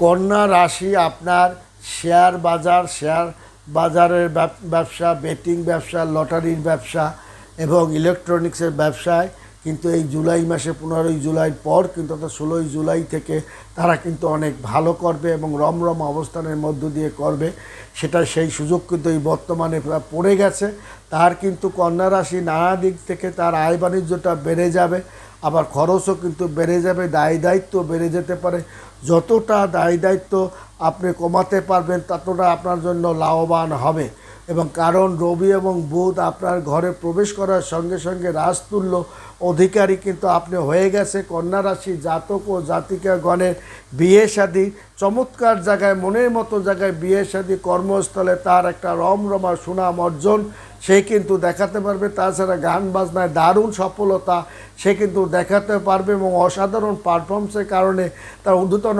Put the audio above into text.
কন্যা রাশি আপনার শেয়ার বাজারের ব্যবসা, বেটিং ব্যবসা, লটারির ব্যবসা এবং ইলেকট্রনিক্সের ব্যবসায় কিন্তু এই জুলাই মাসে 15ই জুলাইয়ের পর কিন্তু অর্থাৎ 16ই জুলাই থেকে তারা কিন্তু অনেক ভালো করবে এবং রমরম অবস্থানের মধ্য দিয়ে করবে। সেটা সেই সুযোগ কিন্তু এই বর্তমানে পড়ে গেছে। তার কিন্তু কন্যা রাশি নানা দিক থেকে তার আয় বাণিজ্যটা বেড়ে যাবে, আবার খরচও কিন্তু বেড়ে যাবে, দায় দায়িত্ব বেড়ে যেতে পারে। যতটা দায় দায়িত্ব আপনি কমাতে পারবেন ততটা আপনার জন্য লাভবান হবে। এবং কারণ রবি এবং বুধ আপনার ঘরে প্রবেশ করার সঙ্গে সঙ্গে রাজতুল্য অধিকারী কিন্তু আপনি হয়ে গেছে। কন্যা রাশি জাতক ও জাতিকাগণের বিয়ে শাদী চমৎকার জায়গায়, মনের মতো জায়গায় বিয়ে শাদী, কর্মস্থলে তার একটা রমরমা সুনাম অর্জন সে কিন্তু দেখাতে পারবে। তাছাড়া গান বাজনায় দারুণ সফলতা সে কিন্তু দেখাতে পারবে এবং অসাধারণ পারফরমেন্সের কারণে তার ঊর্ধ্বতন